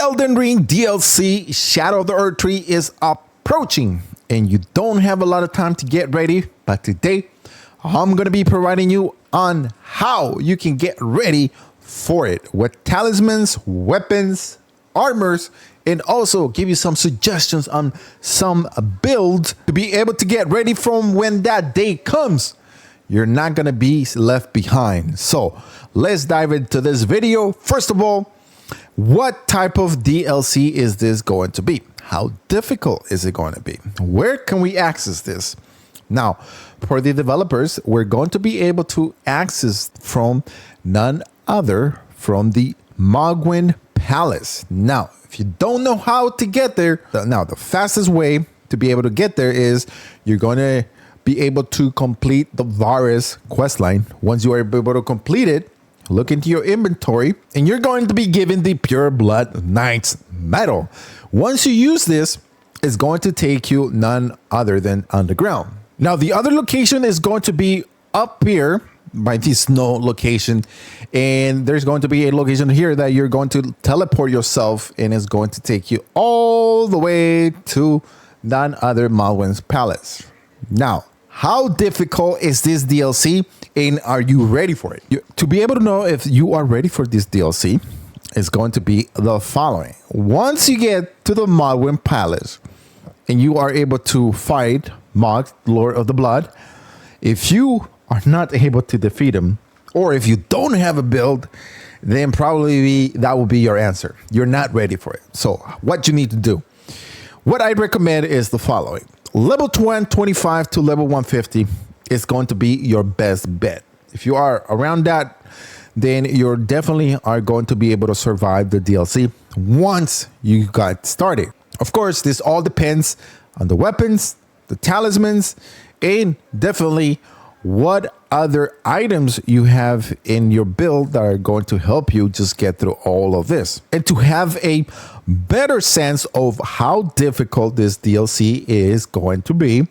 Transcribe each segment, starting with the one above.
Elden Ring DLC Shadow of the Erdtree is approaching and you don't have a lot of time to get ready, but today I'm going to be providing you on how you can get ready for it with talismans, weapons, armors, and also give you some suggestions on some builds to be able to get ready from when that day comes. You're not going to be left behind. So let's dive into this video. First of all, what type of DLC is this going to be? How difficult is it going to be? Where can we access this? Now, for the developers, we're going to be able to access from none other from the Mogwin Palace. Now, if you don't know how to get there, the fastest way to be able to get there is you're going to be able to complete the Varus questline. Once you are able to complete it, look into your inventory and you're going to be given the Pure Blood Knight's medal. Once you use this, it's going to take you none other than underground. Now, the other location is going to be up here by the snow location, and there's going to be a location here that you're going to teleport yourself and it's going to take you all the way to none other Mogwin's Palace. Now, how difficult is this DLC and are you ready for it? To be able to know if you are ready for this DLC is going to be the following. Once you get to the Mogwin Palace and you are able to fight Mog, Lord of the Blood, if you are not able to defeat him, or if you don't have a build, then probably that will be your answer. You're not ready for it. So what you need to do, what I recommend is the following. Level 125 to level 150 is going to be your best bet. If you are around that, then you're definitely are going to be able to survive the DLC once you got started. Of course, this all depends on the weapons, the talismans, and definitely what other items you have in your build that are going to help you just get through all of this. And to have a better sense of how difficult this DLC is going to be,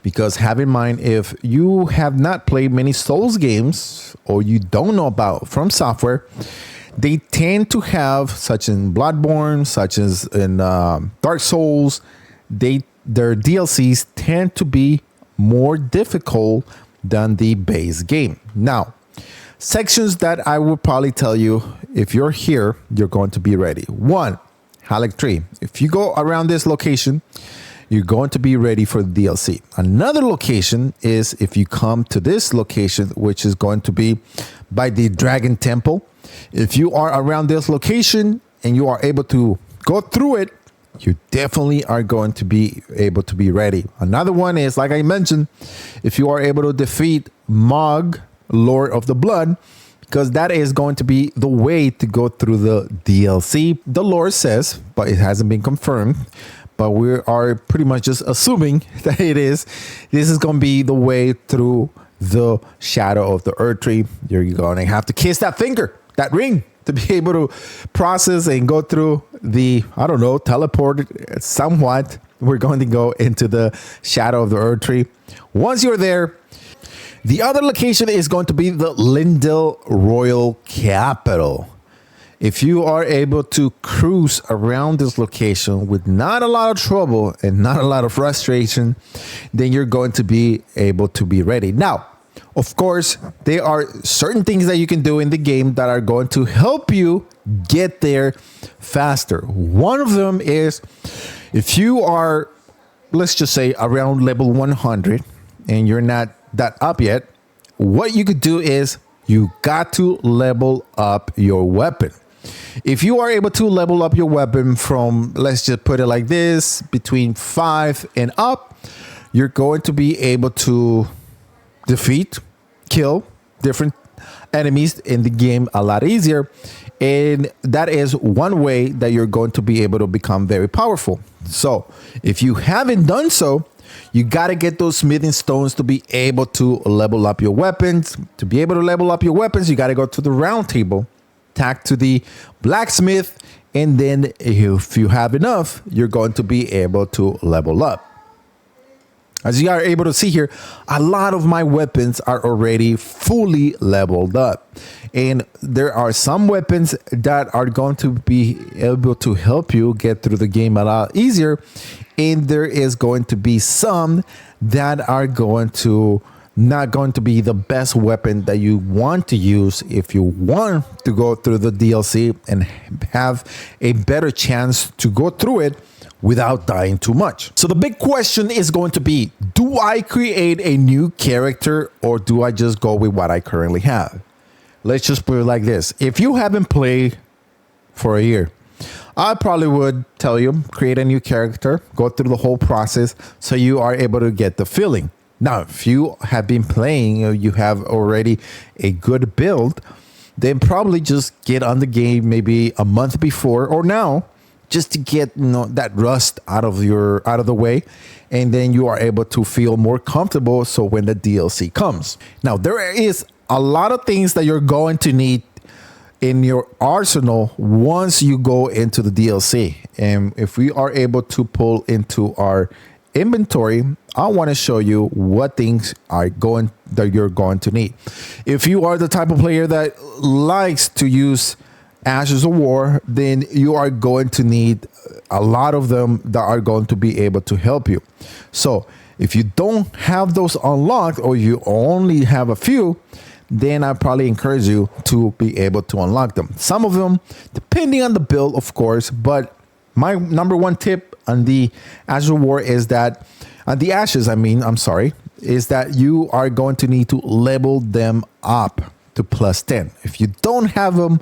because have in mind, if you have not played many Souls games or you don't know about From Software, they tend to have, such in Bloodborne, such as in Dark Souls, their DLCs tend to be more difficult than the base game. Now, sections that I will probably tell you, if you're here, you're going to be ready. One, Erdtree. If you go around this location, you're going to be ready for the DLC. Another location is if you come to this location, which is going to be by the Dragon Temple. If you are around this location and you are able to go through it, you definitely are going to be able to be ready. Another one is, like I mentioned, if you are able to defeat Mog, Lord of the Blood, because that is going to be the way to go through the DLC. The lore says, but it hasn't been confirmed, but we are pretty much just assuming that it is. This is going to be the way through the Shadow of the Erdtree. You're going to have to kiss that finger, that ring, to be able to process and go through the, I don't know, teleport somewhat. We're going to go into the Shadow of the Erdtree. Once you're there, the other location is going to be the Lindell Royal Capital. If you are able to cruise around this location with not a lot of trouble and not a lot of frustration, then you're going to be able to be ready. Now, of course, there are certain things that you can do in the game that are going to help you get there faster. One of them is if you are, let's just say, around level 100 and you're not that up yet, what you could do is you got to level up your weapon. If you are able to level up your weapon from, let's just put it like this, between 5 and up, you're going to be able to defeat, kill different enemies in the game a lot easier. And that is one way that you're going to be able to become very powerful. So if you haven't done so, you got to get those smithing stones to be able to level up your weapons. To be able to level up your weapons, you got to go to the round table, tack to the blacksmith, and then if you have enough, you're going to be able to level up. As you are able to see here, a lot of my weapons are already fully leveled up. And there are some weapons that are going to be able to help you get through the game a lot easier. And there is going to be some that are not going to be the best weapon that you want to use if you want to go through the DLC and have a better chance to go through it without dying too much. So the big question is going to be, do I create a new character or do I just go with what I currently have? Let's just put it like this. If you haven't played for a year, I probably would tell you, create a new character, go through the whole process so you are able to get the feeling. Now, if you have been playing, you have already a good build, then probably just get on the game maybe a month before or now, just to get that rust out of the way, and then you are able to feel more comfortable. So when the DLC comes, now there is a lot of things that you're going to need in your arsenal once you go into the DLC. And if we are able to pull into our inventory, I want to show you what things that you're going to need. If you are the type of player that likes to use Ashes of War, then you are going to need a lot of them that are going to be able to help you. So if you don't have those unlocked or you only have a few, then I probably encourage you to be able to unlock them. Some of them, depending on the build, of course, but my number one tip on the Ashes of War is that, the Ashes, is that you are going to need to level them up to plus 10. If you don't have them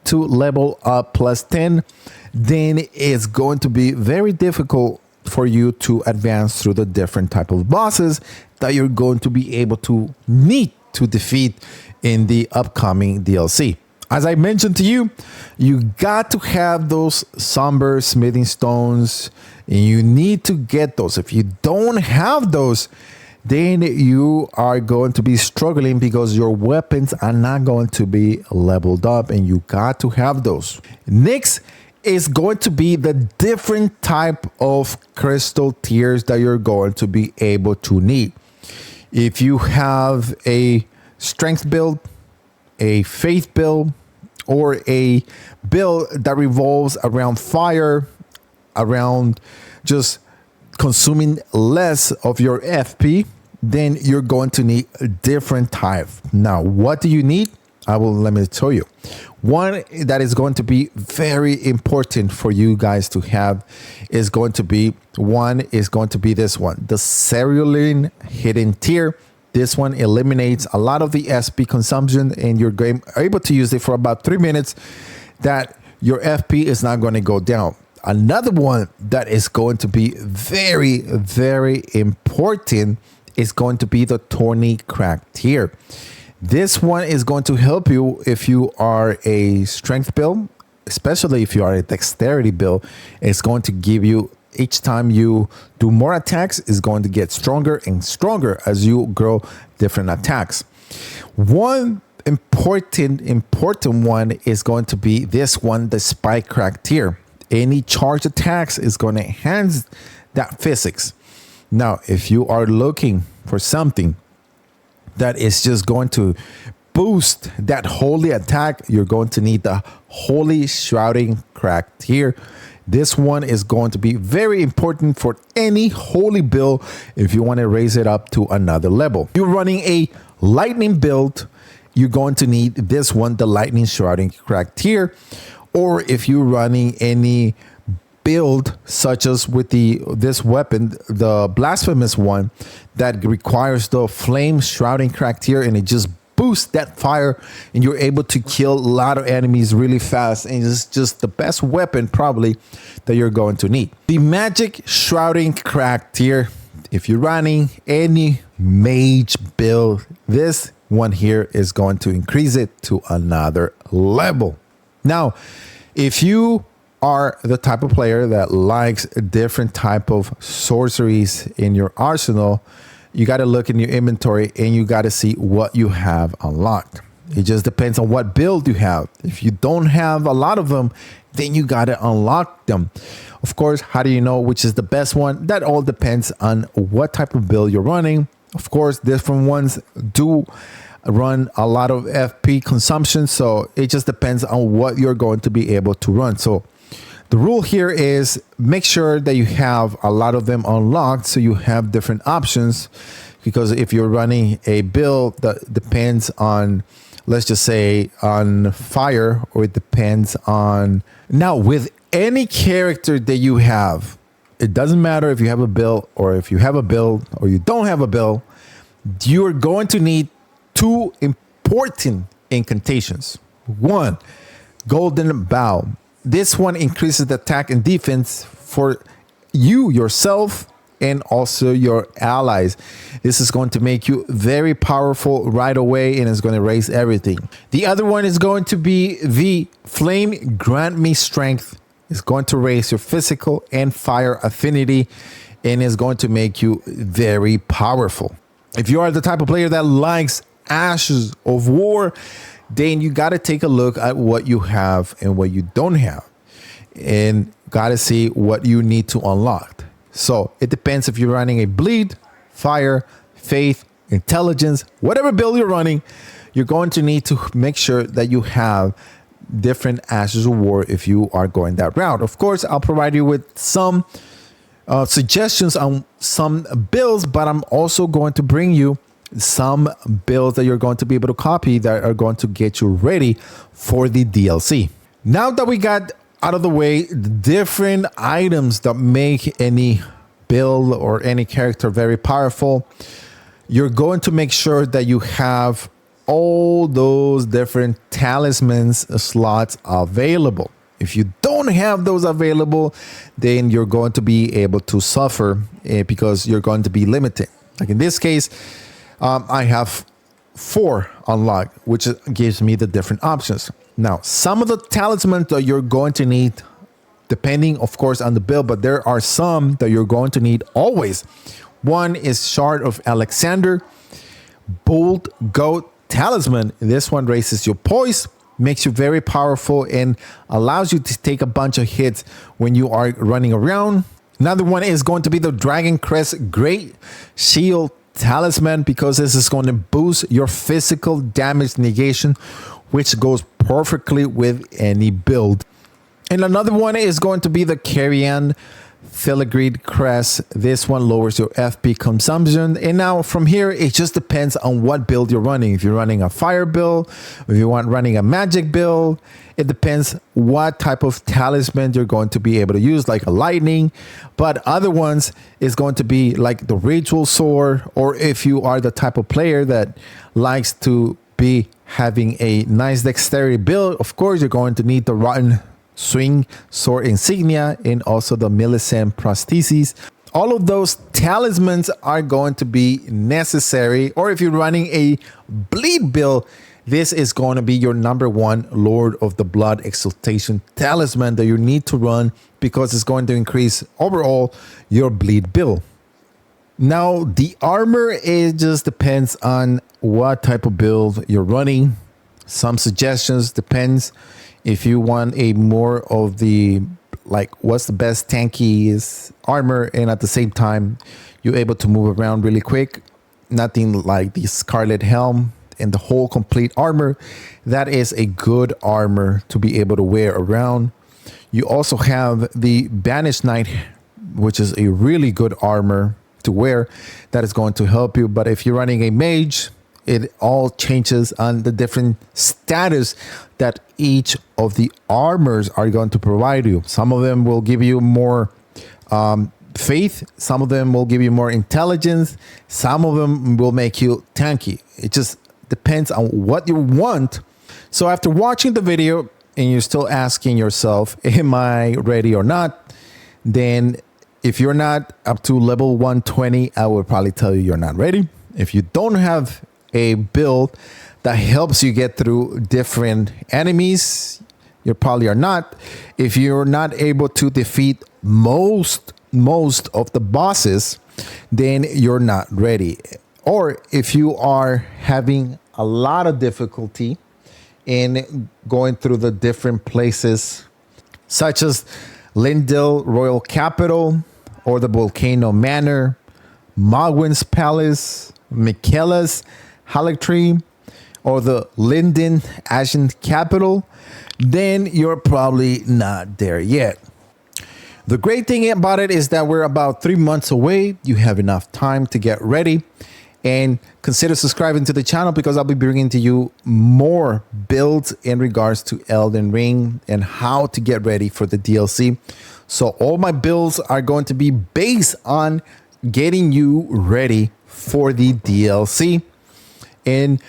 to level up plus 10, then it's going to be very difficult for you to advance through the different type of bosses that you're going to be able to need to defeat in the upcoming DLC. As I mentioned to you, you got to have those somber smithing stones, and you need to get those. If you don't have those, then you are going to be struggling because your weapons are not going to be leveled up, and you got to have those. Next is going to be the different type of crystal tiers that you're going to be able to need. If you have a strength build, a faith build, or a build that revolves around fire, around just consuming less of your FP, then you're going to need a different type. Now, what do you need? Let me tell you. One that is going to be very important for you guys to have is going to be this one, the Cerulean Hidden Tier. This one eliminates a lot of the SP consumption, and you're able to use it for about 3 minutes that your FP is not going to go down. Another one that is going to be very, very important is going to be the Thorny Crack tier. This one is going to help you if you are a strength build, especially if you are a dexterity build. It's going to give you, each time you do more attacks, is going to get stronger and stronger as you grow different attacks. One important one is going to be this one, the Spike Crack tier. Any charge attacks is going to enhance that physics. Now, if you are looking for something that is just going to boost that holy attack, you're going to need the Holy Shrouding Crack tier. This one is going to be very important for any holy build if you want to raise it up to another level. If you're running a lightning build, you're going to need this one, the Lightning Shrouding Crack tier. Or if you're running any build such as with this weapon, the Blasphemous one, that requires the Flame Shrouding Crack tier, and it just boosts that fire, and you're able to kill a lot of enemies really fast, and it's just the best weapon probably that you're going to need. The Magic Shrouding Crack tier, if you're running any mage build, this one here is going to increase it to another level. Now, if you are the type of player that likes different type of sorceries in your arsenal, you got to look in your inventory and you got to see what you have unlocked. It just depends on what build you have. If you don't have a lot of them, then you got to unlock them. Of course, how do you know which is the best one? That all depends on what type of build you're running. Of course, different ones do run a lot of FP consumption, so it just depends on what you're going to be able to run. So the rule here is make sure that you have a lot of them unlocked so you have different options, because if you're running a build that depends on, let's just say, on fire, or it depends on, now with any character that you have, it doesn't matter if you have a build or if you have a build or you don't have a build, you're going to need two important incantations. One, Golden Bow. This one increases the attack and defense for you yourself and also your allies. This is going to make you very powerful right away, and it's going to raise everything. The other one is going to be the Flame Grant Me Strength. It's going to raise your physical and fire affinity, and is going to make you very powerful. If you are the type of player that likes Ashes of War, then you got to take a look at what you have and what you don't have, and got to see what you need to unlock. So it depends if you're running a bleed, fire, faith, intelligence, whatever build you're running, you're going to need to make sure that you have different Ashes of War if you are going that route. Of course, I'll provide you with some suggestions on some builds, but I'm also going to bring you some builds that you're going to be able to copy that are going to get you ready for the DLC. Now that we got out of the way the different items that make any build or any character very powerful, you're going to make sure that you have all those different talismans slots available. If you don't have those available, then you're going to be able to suffer because you're going to be limited. Like in this case, I have 4 unlocked, which gives me the different options. Now, some of the talismans that you're going to need, depending, of course, on the build, but there are some that you're going to need always. One is Shard of Alexander, Bold Goat Talisman. This one raises your poise, makes you very powerful, and allows you to take a bunch of hits when you are running around. Another one is going to be the Dragon Crest Great Shield Talisman, because this is going to boost your physical damage negation, which goes perfectly with any build. And another one is going to be the Carrion Filigreed Crest. This one lowers your FP consumption. And now from here, it just depends on what build you're running. If you're running a fire build, if you want running a magic build, it depends what type of talisman you're going to be able to use, like a lightning. But other ones is going to be like the ritual sword, or if you are the type of player that likes to be having a nice dexterity build, of course, you're going to need the Rotten Swing Sword Insignia and also the Millicent Prostheses. All of those talismans are going to be necessary. Or if you're running a bleed build, this is going to be your number 1 Lord of the Blood Exaltation talisman that you need to run, because it's going to increase overall your bleed build. Now, the armor, it just depends on what type of build you're running. Some suggestions depends if you want a more of the, like, what's the best tanky is armor, and at the same time you're able to move around really quick. Nothing like the Scarlet Helm and the whole complete armor. That is a good armor to be able to wear around. You also have the Banished Knight, which is a really good armor to wear that is going to help you. But if you're running a mage, it all changes on the different status that each of the armors are going to provide you. Some of them will give you more faith, some of them will give you more intelligence, some of them will make you tanky. It just depends on what you want. So after watching the video and you're still asking yourself, am I ready or not? Then if you're not up to level 120, I would probably tell you you're not ready. If you don't have a build that helps you get through different enemies, you probably are not. If you're not able to defeat most of the bosses, then you're not ready. Or if you are having a lot of difficulty in going through the different places, such as Lindell Royal Capital, or the Volcano Manor, Mogwin's Palace, Michaela's Erdtree, or the Linden Ashen Capital, then you're probably not there yet. The great thing about it is that we're about 3 months away. You have enough time to get ready, and consider subscribing to the channel because I'll be bringing to you more builds in regards to Elden Ring and how to get ready for the DLC. So all my builds are going to be based on getting you ready for the DLC. And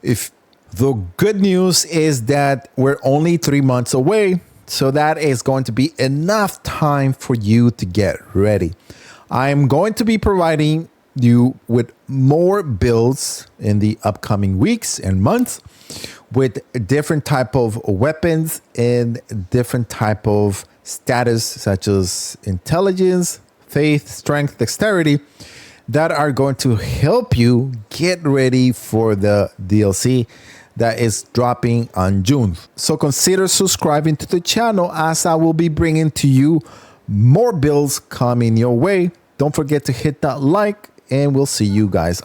if the good news is that we're only 3 months away, so that is going to be enough time for you to get ready. I'm going to be providing you with more builds in the upcoming weeks and months with different type of weapons and different type of status, such as intelligence, faith, strength, dexterity, that are going to help you get ready for the DLC that is dropping on June. So consider subscribing to the channel, as I will be bringing to you more builds coming your way. Don't forget to hit that like, and we'll see you guys